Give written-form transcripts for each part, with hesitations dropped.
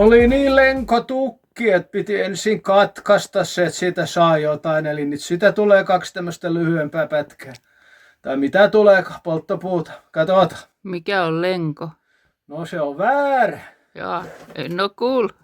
oli niin lenko tukki, että piti ensin katkaista se, että siitä saa jotain. Eli nyt sitä tulee 2 tämmöistä lyhyempää pätkää. Tai mitä tulee polttopuuta. Katsotaan. Mikä on lenko? No se on väärä. Jaa, en oo kuullut.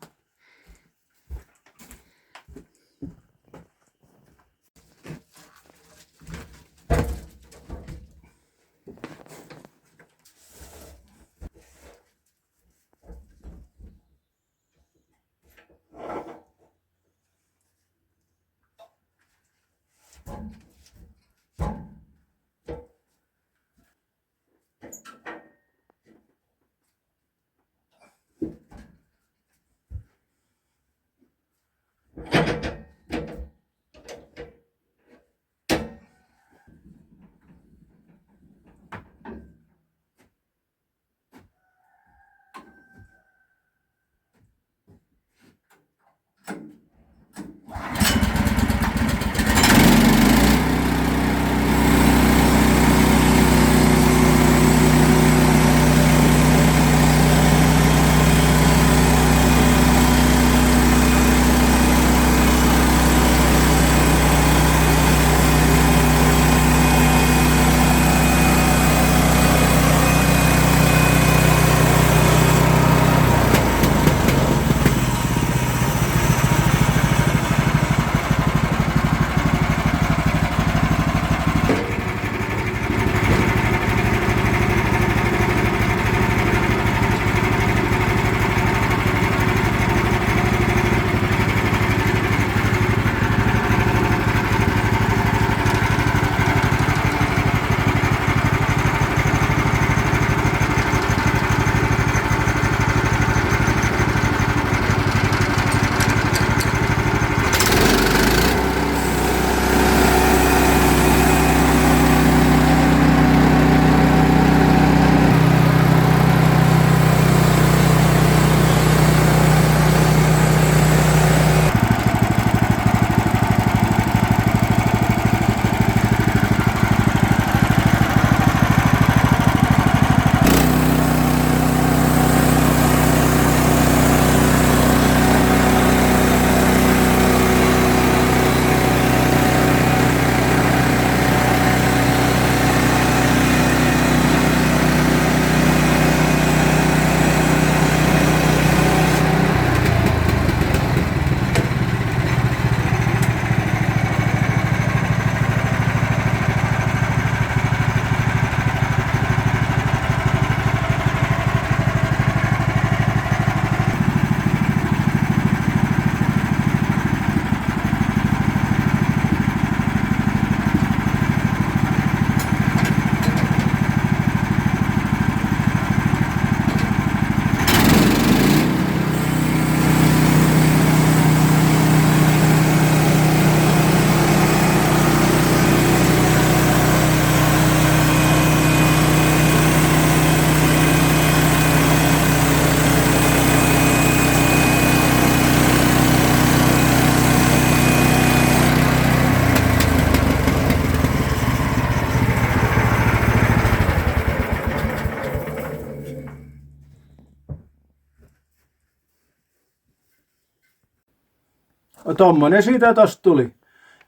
Tommonen siitä tosta tuli.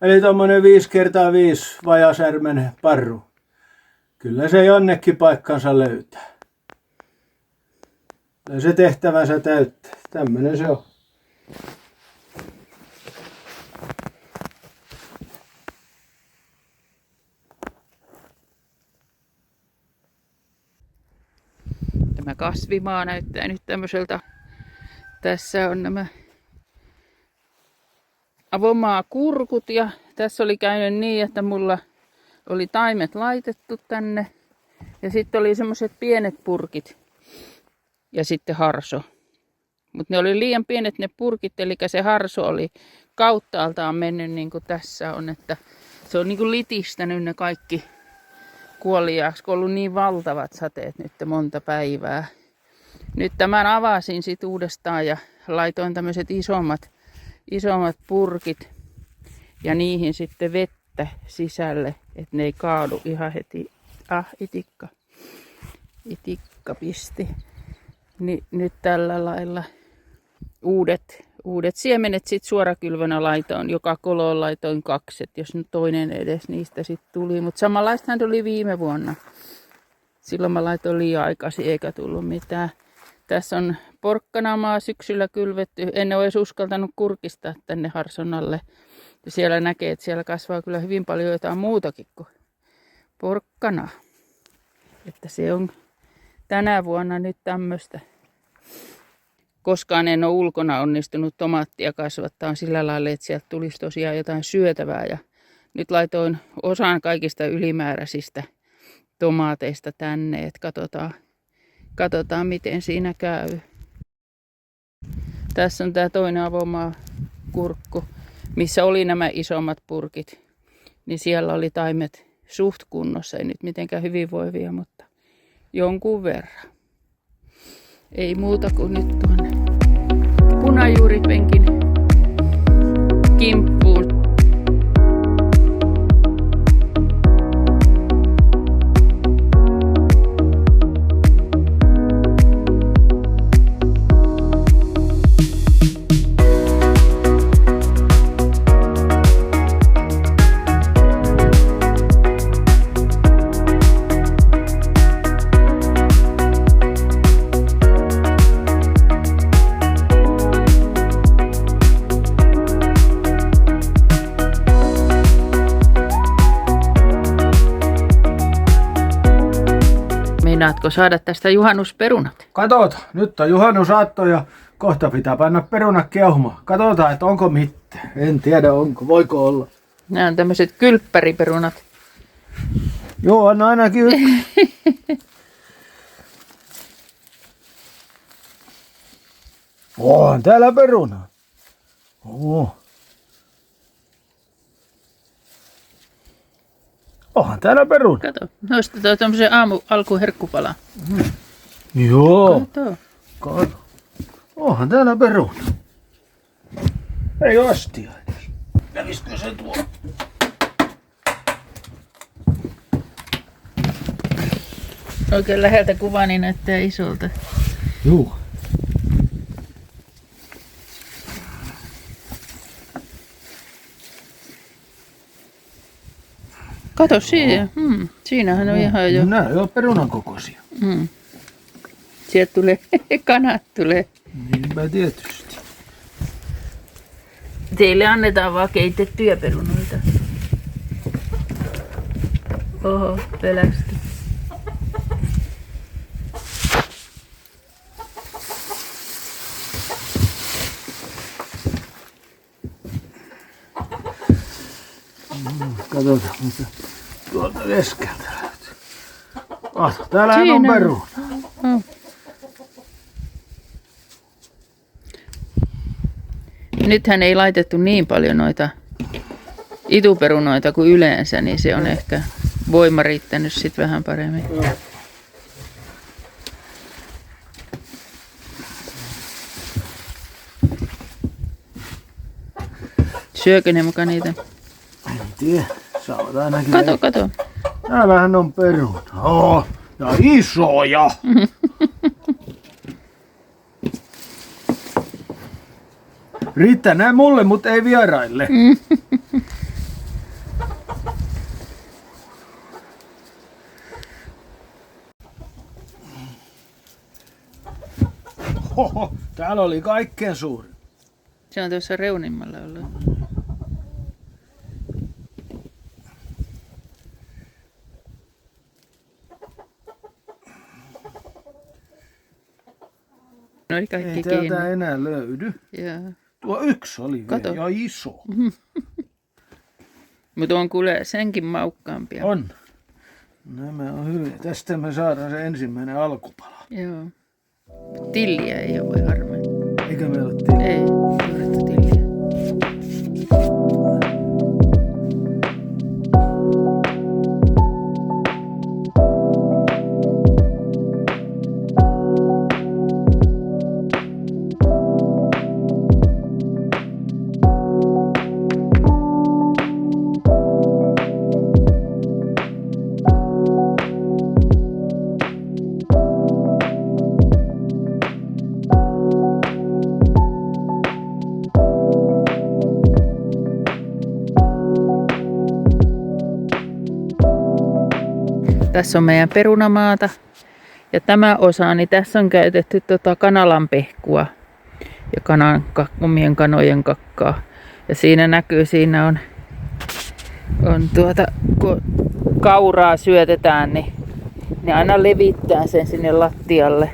Eli tommonen 5x5 vajasärmen parru. Kyllä se jonnekin paikkansa löytää. Kyllä se tehtävänsä täyttää. Tämmönen se on. Tämä kasvimaa näyttää nyt tämmöiseltä. Tässä on nämä avomaakurkut ja tässä oli käynyt niin, että mulla oli taimet laitettu tänne ja sitten oli semmoiset pienet purkit ja sitten harso. Mutta ne oli liian pienet ne purkit, eli se harso oli kauttaaltaan mennyt niin kuin tässä on, että se on niin kuin litistänyt ne kaikki kuoliaaksi, kun on ollut niin valtavat sateet nyt monta päivää. Nyt tämän avasin sitten uudestaan ja laitoin tämmöiset isommat purkit ja niihin sitten vettä sisälle, että ne ei kaadu ihan heti. Itikka pisti. Nyt tällä lailla uudet siemenet sitten suorakylvönä laitoin. Joka koloon laitoin 2, et jos nyt toinen edes niistä sitten tuli. Mutta samanlaistahan tuli viime vuonna. Silloin mä laitoin liian aikaisin eikä tullut mitään. Tässä on porkkanamaa syksyllä kylvetty. En ole edes uskaltanut kurkistaa tänne Harsonnalle. Ja siellä näkee, että siellä kasvaa kyllä hyvin paljon jotain muutakin kuin porkkanaa. Että se on tänä vuonna nyt tämmöistä. Koskaan en ole ulkona onnistunut tomaattia kasvattaa sillä lailla, että sieltä tulisi tosiaan jotain syötävää. Ja nyt laitoin osan kaikista ylimääräisistä tomaateista tänne, että katsotaan miten siinä käy. Tässä on tämä toinen avomaa kurkku, missä oli nämä isommat purkit. Niin siellä oli taimet suht kunnossa, ei nyt mitenkään hyvinvoivia, mutta jonkun verran. Ei muuta kuin nyt tuonne punajuuripenkin kimppuun. Meinaatko saada tästä juhannusperunat? Katsotaan, nyt on juhannusaatto ja kohta pitää panna perunat kiehumaan. Katsotaan, että onko mitään. En tiedä, onko, voiko olla. Nämä on tämmöiset kylppäriperunat. Joo, on ainakin on täällä peruna. Onhan täällä peruna. Kato, nostetaan tämmöisen alkuherkkupalan. Joo. Kato. Onhan täällä peruna. Ei astia edes. Kävisikö se tuo? Oikein läheltä kuva, niin näyttää isolta. Joo. Kato siinä. Siinähän on ihan jo. Nämä on perunan kokoisia. Sieltä tulee, kanat tulee. Niinpä tietysti. Teille annetaan vaan keitettyjä perunoita. Oho, pelästy. Katsotaan, mitä tuolta keskeltä löytyy. Täällähän on peruna. Nythän ei laitettu niin paljon noita ituperunoita kuin yleensä, niin se on ehkä voima riittänyt sitten vähän paremmin. Syökö ne muka niitä? En tiedä, saavat ainakin. Kato. Täällähän on peruna. Ja isoja. Riittää nää mulle, mutta ei vieraille. Oho, täällä oli kaikkein suurin. Se on tuossa reunimmalla ollut. No ei kaikki Ei kiinni. täältä enää löydy. Joo. Tuo yksi oli Kato. vielä ja iso. Mutta on kuule senkin maukkaampia. On. Nämä on hyviä. Tästä me saadaan se ensimmäinen alkupala. Joo. Tilliä ei ole voi harmeen. Eikä meillä ole tilaa. Ei, juurettu tilliä. Tässä on meidän perunamaata. Ja tämä osa, niin tässä on käytetty kanalanpehkua ja omien kanojen kakkaa. Ja siinä näkyy, siinä on kun kauraa syötetään, niin ne aina levittää sen sinne lattialle.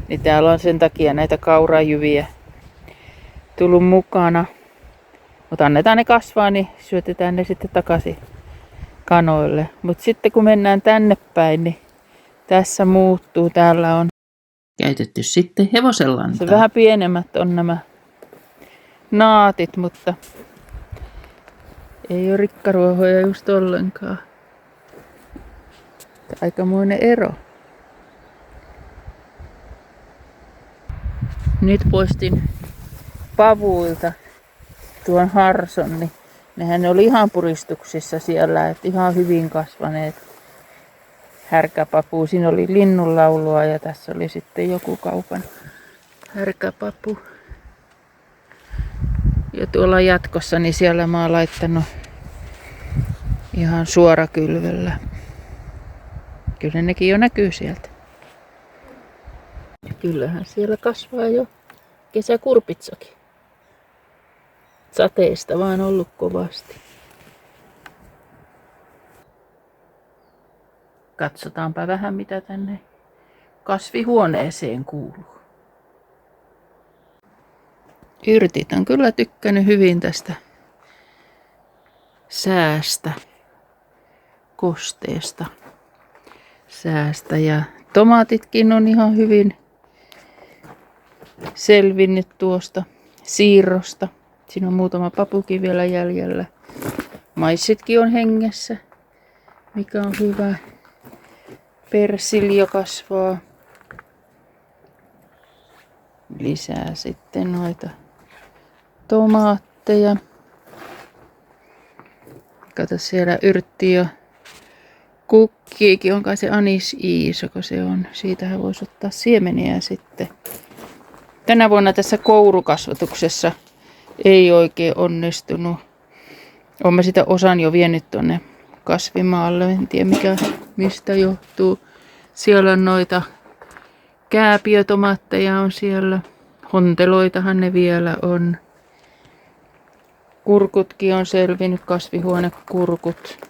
Niin täällä on sen takia näitä kaurajyviä tullut mukana. Mutta annetaan ne kasvaa, niin syötetään ne sitten takaisin kanoille. Mutta sitten kun mennään tänne päin, niin tässä muuttuu. Täällä on käytetty sitten hevosenlantaa. Se vähän pienemmät on nämä naatit, mutta ei ole rikkaruohoja just ollenkaan. Aikamoinen ero. Nyt poistin pavuilta tuon harson, niin nehän oli ihan puristuksissa siellä, että ihan hyvin kasvaneet härkäpapu. Siinä oli linnunlaulua ja tässä oli sitten joku kaupan härkäpapu. Ja tuolla jatkossa, niin siellä mä oon laittanut ihan suorakylvöllä. Kyllä nekin jo näkyy sieltä. Ja kyllähän siellä kasvaa jo kesäkurpitsakin. Sateista vaan ollut kovasti. Katsotaanpa vähän mitä tänne kasvihuoneeseen kuuluu. Yrtit on kyllä tykkännyt hyvin tästä säästä, kosteesta säästä. Ja tomaatitkin on ihan hyvin selvinnyt tuosta siirrosta. Siinä on muutama papukin vielä jäljellä. Maissitkin on hengessä, mikä on hyvä. Persilja kasvaa. Lisää sitten noita tomaatteja. Kato siellä yrtti ja kukkiikin. On kai se anis iiso, kun se on. Siitähän voisi ottaa siemeniä sitten. Tänä vuonna tässä kourukasvatuksessa ei oikein onnistunut. Olen sitä osan jo vienyt tuonne kasvimaalle. En tiedä mistä johtuu. Siellä on noita kääpiötomaatteja on siellä. Honteloitahan ne vielä on. Kurkutkin on selvinnyt, kasvihuonekurkut.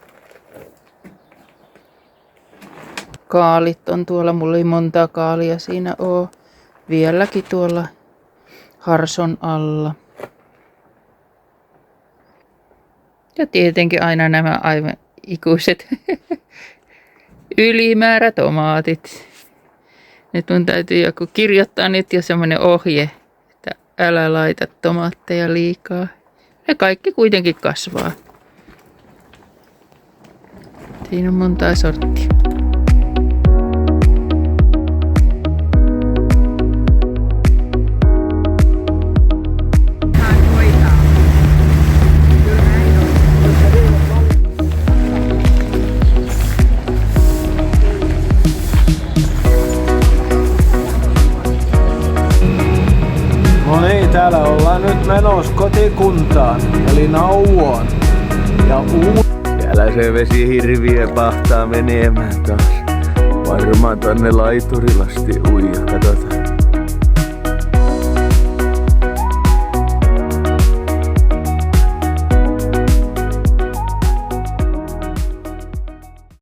Kaalit on tuolla, mulla ei monta kaalia siinä oo. Vieläkin tuolla harson alla. Ja tietenkin aina nämä aivan ikuiset ylimäärätomaatit. Nyt mun täytyy joku kirjoittaa nyt jo semmonen ohje, että älä laita tomaatteja liikaa. Ne kaikki kuitenkin kasvaa. Siinä on monta sorttia. No niin, täällä ollaan nyt menossa kotikuntaan, eli Nauvoon. Ja Täällä se vesihirviö pahtaa menemään taas. Varmaan tonne laiturilasti uija, katsotaan.